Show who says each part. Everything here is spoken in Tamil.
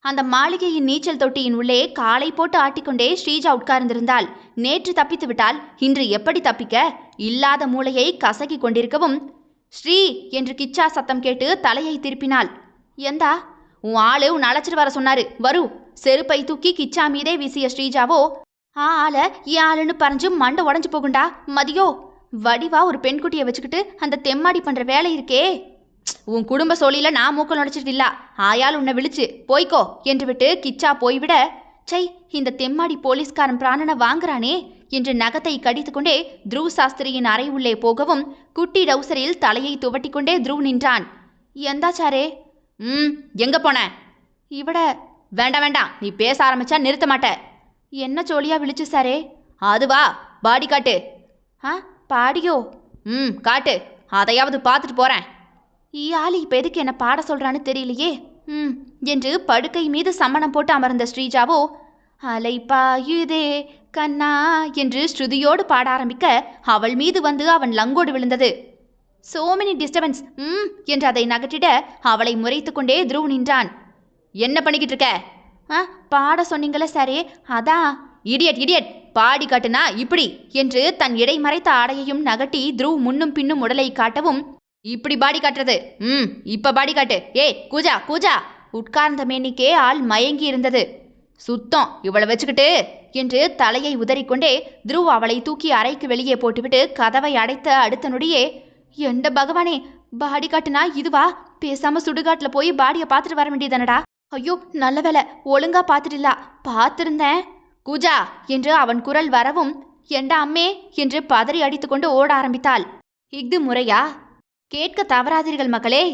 Speaker 1: அந்த மாளிகையின் நீச்சல் தொட்டியின் உள்ளே காலை போட்டு ஆட்டிக்கொண்டே ஸ்ரீஜா உட்கார்ந்திருந்தாள். நேற்று தப்பித்து விட்டால் இன்று எப்படி தப்பிக்க? இல்லாத மூளையை கசக்கி கொண்டிருக்கவும் ஸ்ரீ என்று கிச்சா சத்தம் கேட்டு தலையை திருப்பினாள். எந்தா? உன் ஆளு உன் அழைச்சிட்டு வர சொன்னாரு, வரு. செருப்பை தூக்கி கிச்சா மீதே வீசிய ஸ்ரீஜாவோ ஆள ஆளுன்னு பறஞ்சு மண்டை உடஞ்சு போகுண்டா மதியோ. வடிவா ஒரு பெண்குட்டியை வச்சுக்கிட்டு அந்த தெம்மாடி பண்ற வேலை இருக்கே. உன் குடும்ப சோழியில நான் மூக்க நுடைச்சிட்டு இல்ல, ஆயால் உன்னை விழிச்சு போய்க்கோ என்று விட்டு கிச்சா போய்விட, சை இந்த தெம்மாடி போலீஸ்காரன் பிராணனை வாங்குறானே என்று நகத்தை கடித்துக்கொண்டே த்ருவ் சாஸ்திரியின் அறை உள்ளே போகவும் குட்டி டவுசரில் தலையை துவட்டி கொண்டே த்ருவ் நின்றான். எந்தாச்சாரே? எங்க போன? இவட வேண்டாம் வேண்டாம், நீ பேச ஆரம்பிச்சா நிறுத்த மாட்ட. என்ன ஜோலியா விழிச்சு சாரே? அதுவா, பாடி காட்டு. பாடியோ? காட்டு, அதையாவது பார்த்துட்டு போறேன். ஆளி இப்போ எதுக்கு என்ன பாட சொல்றான்னு தெரியலையே. என்று படுக்கை மீது சம்மணம் போட்டு அமர்ந்த ஸ்ரீஜாவோ அலைப்பாயுதே கண்ணா என்று ஸ்ருதியோடு பாட ஆரம்பிக்க அவள் மீது வந்து அவன் லங்கோடு விழுந்தது. சோ மெனி டிஸ்டர்பன்ஸ் என்று அதை நகட்டிட அவளை முறைத்து கொண்டே த்ருவ் நின்றான். என்ன பண்ணிக்கிட்டு இருக்க? பாட சொன்னீங்களே சாரே, அதான். இடியட் இடியட், பாடி காட்டுனா இப்படி என்று தன் இடை மறைத்த ஆடையையும் நகட்டி த்ருவ் முன்னும் பின்னும் உடலை காட்டவும், இப்படி பாடி காட்டுறது? இப்ப பாடி காட்டு. கூஜா கூஜா. உட்கார்ந்த மேனிக்கே ஆள் மயங்கி இருந்தது. சுத்தம் இவளை வச்சுக்கிட்டு என்று தலையை உதறிக்கொண்டே த்ருவ் அவளை தூக்கி அறைக்கு வெளியே போட்டுவிட்டு கதவை அடைத்த அடுத்த நொடியே, எந்த பகவானே, பாடி காட்டுனா இதுவா? பேசாம சுடுகாட்டில் போய் பாடியை பார்த்துட்டு வர வேண்டியதானடா. ஐயோ நல்ல வேலை, ஒழுங்கா பார்த்துட்டுலா, பார்த்துருந்தேன். கூஜா என்று அவன் குரல் வரவும், எண்டா அம்மே என்று பதறி அடித்து கொண்டு ஓட ஆரம்பித்தாள். இஃது முறையா? கேட்க தவறாதீர்கள் மக்களே.